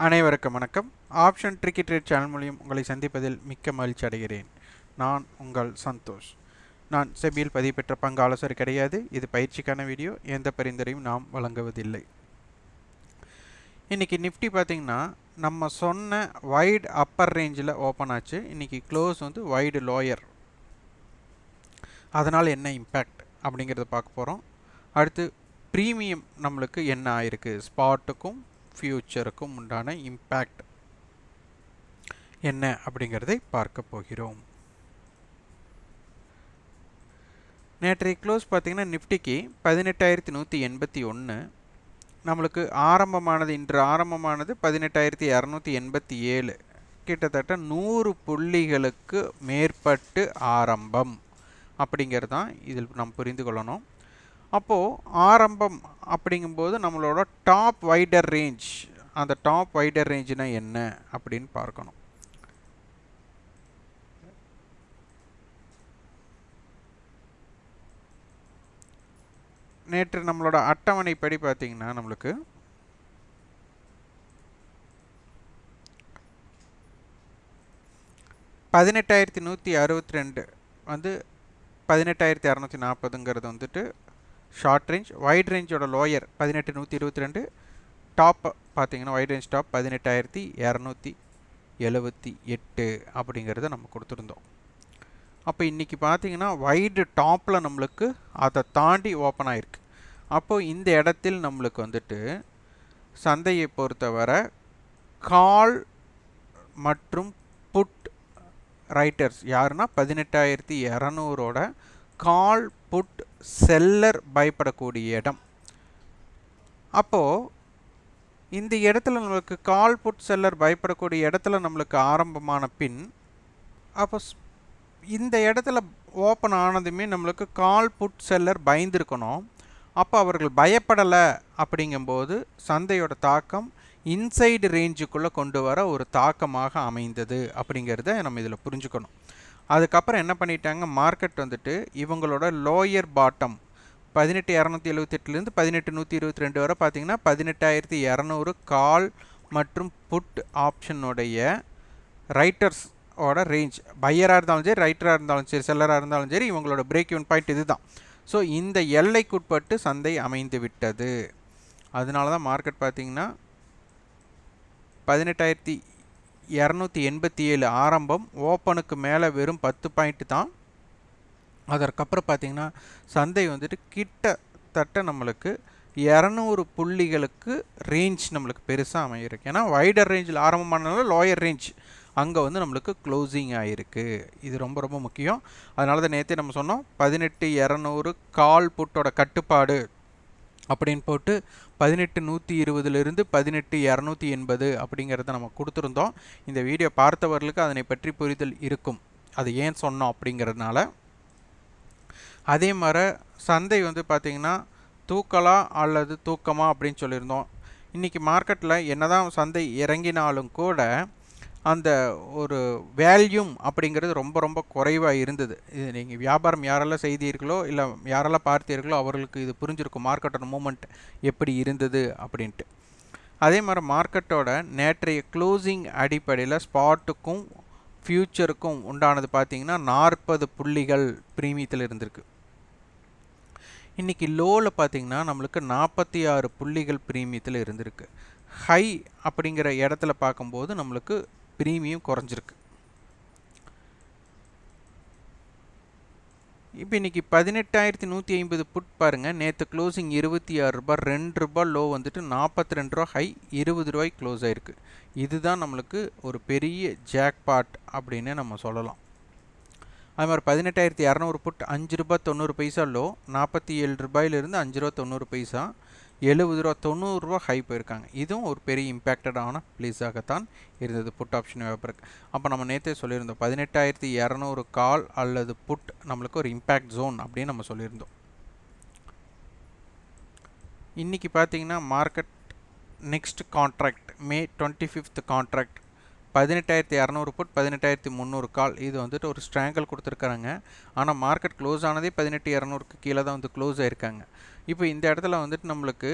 அனைவருக்கும் வணக்கம். Option tricky trade channel மூலியம் உங்களை சந்திப்பதில் மிக்க மகிழ்ச்சி அடைகிறேன். நான் உங்கள் சந்தோஷ். நான் செபியில் பதிவு பெற்ற பங்கு ஆலோசனை கிடையாது. இது பயிற்சிக்கான வீடியோ. எந்த பரிந்துரையும் நாம் வழங்குவதில்லை. இன்றைக்கி நிஃப்டி பார்த்திங்கன்னா நம்ம சொன்ன வைடு அப்பர் ரேஞ்சில் ஓப்பன் ஆச்சு. இன்றைக்கி க்ளோஸ் வந்து வைடு லோயர். அதனால் என்ன இம்பேக்ட் அப்படிங்கிறத பார்க்க போகிறோம். அடுத்து ப்ரீமியம் நம்மளுக்கு என்ன ஆயிருக்கு, ஸ்பாட்டுக்கும் ஃபியூச்சருக்கும் உண்டான இம்பேக்ட் என்ன அப்படிங்கிறதை பார்க்க போகிறோம். நேற்றைய க்ளோஸ் பார்த்திங்கன்னா நிஃப்டிக்கு 18,181, நம்மளுக்கு இன்று ஆரம்பமானது 18,287, கிட்டத்தட்ட 100 புள்ளிகளுக்கு மேற்பட்டு ஆரம்பம் அப்படிங்கிறது தான் இதில் நாம் புரிந்து கொள்ளணும். அப்போது ஆரம்பம் அப்படிங்கும்போது நம்மளோட டாப் வைடர் ரேஞ்ச், அந்த டாப் வைடர் ரேஞ்சுனா என்ன அப்படின்னு பார்க்கணும். நேற்று நம்மளோட அட்டவணைப்படி பார்த்தீங்கன்னா நம்மளுக்கு $18,162 வந்து 18,240 வந்துட்டு ஷார்ட் ரேஞ்ச். வைட் ரேஞ்சோட லோயர் 18,122, டாப் பார்த்தீங்கன்னா வைட் ரேஞ்ச் டாப் 18,278 அப்படிங்கிறத நம்ம கொடுத்துருந்தோம். அப்போ இன்றைக்கி பார்த்தீங்கன்னா வைடு டாப்பில் நம்மளுக்கு அதை தாண்டி ஓப்பன் ஆகிருக்கு. அப்போது இந்த இடத்தில் நம்மளுக்கு வந்துட்டு சந்தையை பொறுத்தவரை கால் மற்றும் புட் ரைட்டர்ஸ் யாருன்னா 18,200ஓட கால் புட் செல்லர் பயப்படக்கூடிய இடம். அப்போது இந்த இடத்துல நம்மளுக்கு கால் புட் செல்லர் பயப்படக்கூடிய இடத்துல நம்மளுக்கு ஆரம்பமான பின், அப்போ இந்த இடத்துல ஓப்பன் ஆனதுமே நம்மளுக்கு கால் புட் செல்லர் பயந்துருக்கணும். அப்போ அவர்கள் பயப்படலை அப்படிங்கும்போது சந்தையோட தாக்கம் இன்சைடு ரேஞ்சுக்குள்ளே கொண்டு வர ஒரு தாக்கமாக அமைந்தது அப்படிங்கிறத நம்ம இதில் புரிஞ்சுக்கணும். அதுக்கப்புறம் என்ன பண்ணிட்டாங்க, மார்க்கெட் வந்துட்டு இவங்களோட லோயர் பாட்டம் 18,278லேருந்து 18,122 வரை பார்த்தீங்கன்னா 18,200 கால் மற்றும் புட் ஆப்ஷனுடைய ரைட்டர்ஸோட ரேஞ்ச், பையராக இருந்தாலும் சரி, ரைட்டராக இருந்தாலும் சரி, செல்லராக இருந்தாலும் சரி, இவங்களோட பிரேக் ஈவன் பாயிண்ட் இது தான். ஸோ இந்த எல்லைக்குட்பட்டு சந்தை அமைந்து விட்டது. அதனால தான் மார்க்கெட் பார்த்தீங்கன்னா 18,287 ஆரம்பம், ஓப்பனுக்கு மேலே வெறும் 10 பாயிண்ட் தான். அதற்கப்புறம் பார்த்திங்கன்னா சந்தை வந்துட்டு கிட்டத்தட்ட நம்மளுக்கு 200 புள்ளிகளுக்கு ரேஞ்ச் நம்மளுக்கு பெருசாக அமையிருக்கு. ஏன்னா வைடர் ரேஞ்சில் ஆரம்பமானாலும் லோயர் ரேஞ்ச் அங்கே வந்து நம்மளுக்கு க்ளோசிங் ஆகிருக்கு. இது ரொம்ப ரொம்ப முக்கியம். அதனால தான் நேற்றே நம்ம சொன்னோம் 18,200 கால் புட்டோட கட்டுப்பாடு அப்படின்னு போட்டு 18,120லிருந்து 18,280 அப்படிங்கிறத நம்ம கொடுத்துருந்தோம். இந்த வீடியோ பார்த்தவர்களுக்கு அதனை பற்றி புரிதல் இருக்கும், அது ஏன் சொன்னோம் அப்படிங்கிறதுனால. அதே மாதிரி சந்தை வந்து பார்த்திங்கன்னா தூக்கலா அல்லது தூக்கமா அப்படின்னு சொல்லியிருந்தோம். இன்றைக்கி மார்க்கெட்டில் என்னதான் சந்தை இறங்கினாலும் கூட அந்த ஒரு வேல்யூம் அப்படிங்கிறது ரொம்ப ரொம்ப குறைவாக இருந்தது. இது நீங்கள் வியாபாரம் யாரெல்லாம் செய்தீர்களோ இல்லை யாரெல்லாம் பார்த்தீர்களோ அவர்களுக்கு இது புரிஞ்சிருக்கும் மார்க்கெட்டோட மூமெண்ட் எப்படி இருந்தது அப்படின்ட்டு. அதே மாதிரி மார்க்கெட்டோட நேற்றைய க்ளோசிங் அடிப்படையில் ஸ்பாட்டுக்கும் ஃபியூச்சருக்கும் உண்டானது பார்த்திங்கன்னா 40 புள்ளிகள் ப்ரீமியத்தில் இருந்திருக்கு. இன்றைக்கி லோவில் பார்த்திங்கன்னா நம்மளுக்கு 46 புள்ளிகள் ப்ரீமியத்தில் இருந்திருக்கு. ஹை அப்படிங்கிற இடத்துல பார்க்கும்போது நம்மளுக்கு ப்ரீமியம் குறைஞ்சிருக்கு. இப்போ இன்றைக்கி 18,150 புட் பாருங்கள், நேற்று க்ளோசிங் ₹26, ₹2 லோ வந்துட்டு ₹42 ஹை, ₹20 க்ளோஸ் ஆகிருக்கு. இதுதான் நம்மளுக்கு ஒரு பெரிய ஜாக்பாட் அப்படின்னு நம்ம சொல்லலாம். அது மாதிரி 18,200 புட் ₹5.90 லோ, ₹47லிருந்து ₹5.90, ₹70, ஹை போயிருக்காங்க. இதுவும் ஒரு பெரிய இம்பேக்டடான ப்ளீஸாகத்தான் இருந்தது புட் ஆப்ஷன் வியாபாரக்கு. அப்போ நம்ம நேற்றே சொல்லியிருந்தோம் 18,200 கால் அல்லது புட் நம்மளுக்கு ஒரு இம்பேக்ட் ஜோன் அப்படின்னு நம்ம சொல்லியிருந்தோம். இன்றைக்கி பார்த்தீங்கன்னா மார்க்கெட் நெக்ஸ்ட் கான்ட்ராக்ட் மே 25th கான்ட்ராக்ட் 18,200 புட் 18,300 கால், இது வந்துட்டு ஒரு ஸ்ட்ராங்கிள் கொடுத்துருக்காங்க. ஆனால் மார்க்கெட் க்ளோஸ் ஆனதே 18,200க்கு கீழே தான் வந்து க்ளோஸ் ஆகிருக்காங்க. இப்போ இந்த இடத்துல வந்துட்டு நம்மளுக்கு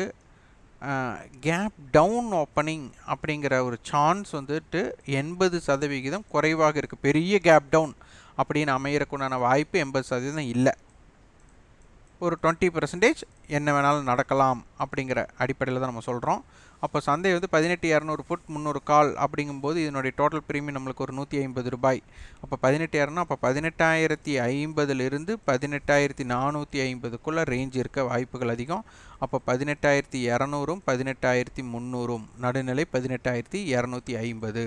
கேப் டவுன் ஓப்பனிங் அப்படிங்கிற ஒரு சான்ஸ் வந்துட்டு 80% குறைவாக இருக்குது. பெரிய கேப் டவுன் அப்படின்னு அமையறக்குண்டான வாய்ப்பு 80% இல்லை. ஒரு 20% என்ன வேணாலும் நடக்கலாம் அப்படிங்கிற அடிப்படையில் தான் நம்ம சொல்கிறோம். அப்போ சந்தை வந்து 18,200 புட் 300 கால் அப்படிங்கும்போது இதனுடைய டோட்டல் ப்ரீமியம் நம்மளுக்கு ஒரு ₹150. அப்போ 18,200 அப்போ 18,050 18,450 ரேஞ்ச் இருக்க வாய்ப்புகள் அதிகம். அப்போ 18,200 18,300 நடுநிலை 18,250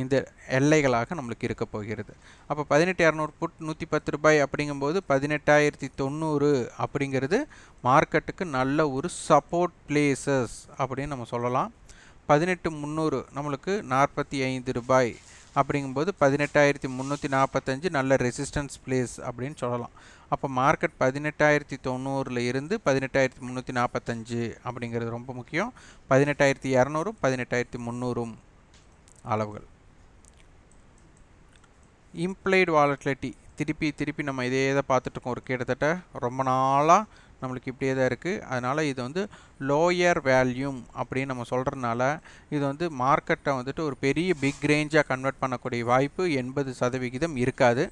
இந்த எல்லைகளாக நம்மளுக்கு இருக்க போகிறது. அப்போ 18,200 புட் ₹110 அப்படிங்கும்போது 18,090 அப்படிங்கிறது மார்க்கெட்டுக்கு நல்ல ஒரு சப்போர்ட் பிளேசஸ் அப்படின்னு நம்ம சொல்லலாம். 18,300 நம்மளுக்கு ₹45 அப்படிங்கும்போது 18,345 நல்ல ரெசிஸ்டன்ஸ் பிளேஸ் அப்படின்னு சொல்லலாம். அப்போ மார்க்கெட் 18,090 இருந்து 18,345 அப்படிங்கிறது ரொம்ப முக்கியம். 18,200 18,300 அளவுகள். இம்ப்ளைடு வாலட்டிலிட்டி திருப்பி நம்ம இதே தான் பார்த்துட்ருக்கோம். ஒரு கிட்டத்தட்ட ரொம்ப நாளாக நம்மளுக்கு இப்படியே தான் இருக்குது. அதனால் இது வந்து லோயர் வேல்யூம் அப்படின்னு நம்ம சொல்கிறதுனால இது வந்து மார்க்கெட்டை வந்துட்டு ஒரு பெரிய பிக் ரேஞ்சாக கன்வெர்ட் பண்ணக்கூடிய வாய்ப்பு 80% இருக்காது.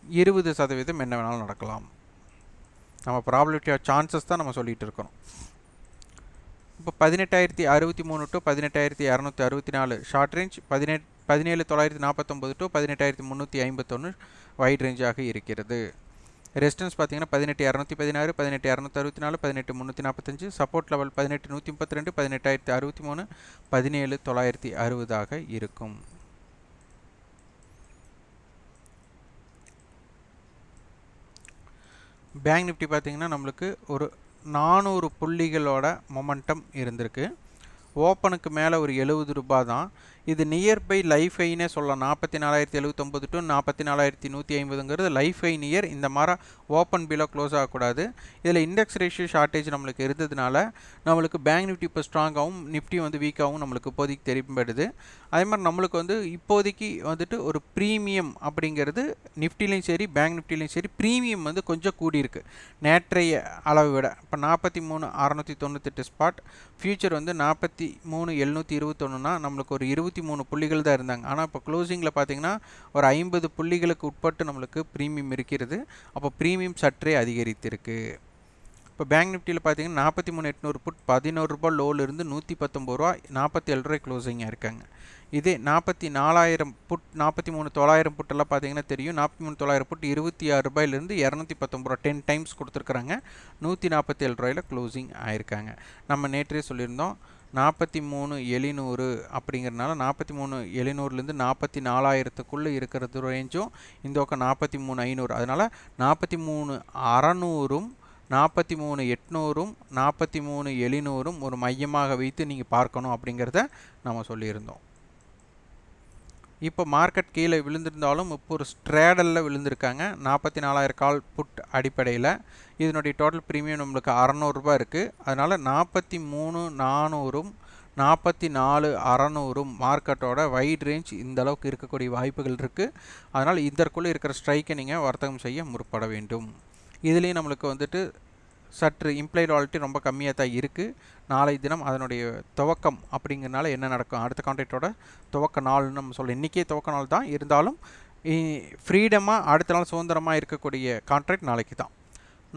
20% என்ன வேணாலும் நடக்கலாம். நம்ம ப்ராபபிலிட்டி ஆஃப் சான்சஸ் தான் நம்ம சொல்லிகிட்டு இருக்கிறோம். இப்போ 18,063 to 18,264 short range, 17,949 to 18,351 wide ரேஞ்சாக இருக்கிறது. ரெசிஸ்டன்ஸ் பார்த்தீங்கன்னா 18,216 18,264 18,345. சப்போர்ட் லெவல் 18,132 18,063 17,960 இருக்கும். பேங்க் நிஃப்டி பார்த்தீங்கன்னா நம்மளுக்கு ஒரு 400 புள்ளிகளோட மொமெண்டம் இருந்திருக்கு. ஓப்பனுக்கு மேலே ஒரு ₹70 தான். இது நியர்பை லைஃப் ஹைனே சொல்லலாம். 44,079 டு 44,150ங்கிறது லைஃப் ஹை நியர். இந்த மாதிரி ஓப்பன் பிலோ க்ளோஸ் ஆகக்கூடாது. இதில் இண்டெக்ஸ் ரேஷியோ ஷார்ட்டேஜ் நம்மளுக்கு இருந்ததுனால நம்மளுக்கு பேங்க் நிஃப்டி இப்போ ஸ்ட்ராங்காகவும் நிஃப்டி வந்து வீக்காகவும் நம்மளுக்கு இப்போதைக்கு தெரியப்படுது. அதே மாதிரி நம்மளுக்கு வந்து இப்போதைக்கு வந்துட்டு ஒரு ப்ரீமியம் அப்படிங்கிறது நிஃப்டிலையும் சரி பேங்க் நிஃப்டிலையும் சரி ப்ரீமியம் வந்து கொஞ்சம் கூடியிருக்கு நேற்றைய அளவை விட. இப்போ 43,698 ஸ்பாட், ஃபியூச்சர் வந்து 43,721னா நம்மளுக்கு ஒரு 23 புள்ளிகள் தான் இருந்தாங்க. ஆனால் இப்போ க்ளோசிங்கில் பார்த்தீங்கன்னா ஒரு 50 புள்ளிகளுக்கு உட்பட்டு நம்மளுக்கு ப்ரீமியம் இருக்கிறது. அப்போ ப்ரீமியம் சற்றே அதிகரித்திருக்கு. இப்போ பேங்க் நிஃப்டியில் பார்த்தீங்கன்னா 43,800 புட் ₹11 லோவிலிருந்து ₹119 ₹47 க்ளோசிங்காக இருக்காங்க. இதே 44,000 புட் 43,900 புட்டெல்லாம் பார்த்தீங்கன்னா தெரியும். 43,900 புட் ₹26லிருந்து ₹219 10 டைம்ஸ் கொடுத்துருக்குறாங்க. ₹147 க்ளோசிங் ஆயிருக்காங்க. நம்ம நேற்றே சொல்லியிருந்தோம் 43,700 அப்படிங்கிறனால 43,700லேருந்து 44,000க்குள்ளே இருக்கிறது ரேஞ்சும் இந்த பக்கம் 43,500. அதனால் 43,600 43,800 43,700 ஒரு மையமாக வைத்து நீங்கள் பார்க்கணும் அப்படிங்கிறத நம்ம சொல்லியிருந்தோம். இப்போ மார்க்கெட் கீழே விழுந்திருந்தாலும் இப்போ ஒரு ஸ்ட்ரேடலில் விழுந்திருக்காங்க. 44,000 கால் புட் அடிப்படையில் இதனுடைய டோட்டல் ப்ரீமியம் நம்மளுக்கு ₹600 இருக்குது. அதனால் 43,400 44,600 மார்க்கெட்டோட வைட் ரேஞ்ச் இந்த அளவுக்கு இருக்கக்கூடிய வாய்ப்புகள் இருக்குது. அதனால் இதற்குள்ளே இருக்கிற ஸ்ட்ரைக்கை நீங்கள் வர்த்தகம் செய்ய முற்பட வேண்டும். இதுலேயும் நம்மளுக்கு வந்துட்டு சற்று இம்ப்ளைட் வாலிட்டி ரொம்ப கம்மியாக தான் இருக்குது. நாளை தினம் அதனுடைய துவக்கம் அப்படிங்கிறனால என்ன நடக்கும், அடுத்த கான்ட்ராக்டோட துவக்க நாள்னு நம்ம சொல்ல, இன்றைக்கே துவக்க நாள் தான் இருந்தாலும் ஃப்ரீடமாக அடுத்த நாள் சுதந்திரமாக இருக்கக்கூடிய கான்ட்ராக்ட் நாளைக்கு தான்.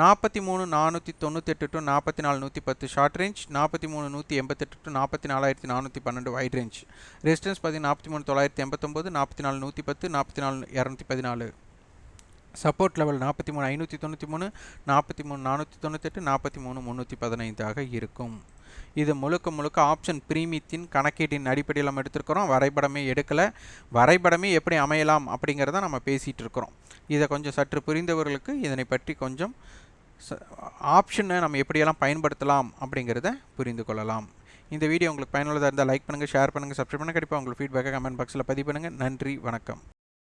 43,498 to 44,110 short range, 43,188 to 44,412 wide range. Resistance பார்த்தீங்கன்னா 43,989 44,110 44,214. சப்போர்ட் லெவல் 43,593 43,498 43,315 இருக்கும். இது முழுக்க ஆப்ஷன் பிரீமியத்தின் கணக்கீட்டின் அடிப்படையில் நம்ம எடுத்துருக்கிறோம். வரைபடமே எடுக்கலை. வரைபடமே எப்படி அமையலாம் அப்படிங்கிறத நம்ம பேசிகிட்டு இருக்கிறோம். இதை கொஞ்சம் சற்று புரிந்தவர்களுக்கு இதனை பற்றி கொஞ்சம் ஆப்ஷனை நம்ம எப்படியெல்லாம் பயன்படுத்தலாம் அப்படிங்கிறத புரிந்து கொள்ளலாம். இந்த வீடியோ உங்களுக்கு பயனுள்ளதாக இருந்தால் லைக் பண்ணுங்கள், ஷேர் பண்ணுங்கள், சப்ஸ்கிரைப் பண்ணுங்கள். கண்டிப்பாக உங்களுக்கு ஃபீட்பேக்கை கமெண்ட் பாக்ஸில் பதிவு பண்ணுங்கள். நன்றி, வணக்கம்.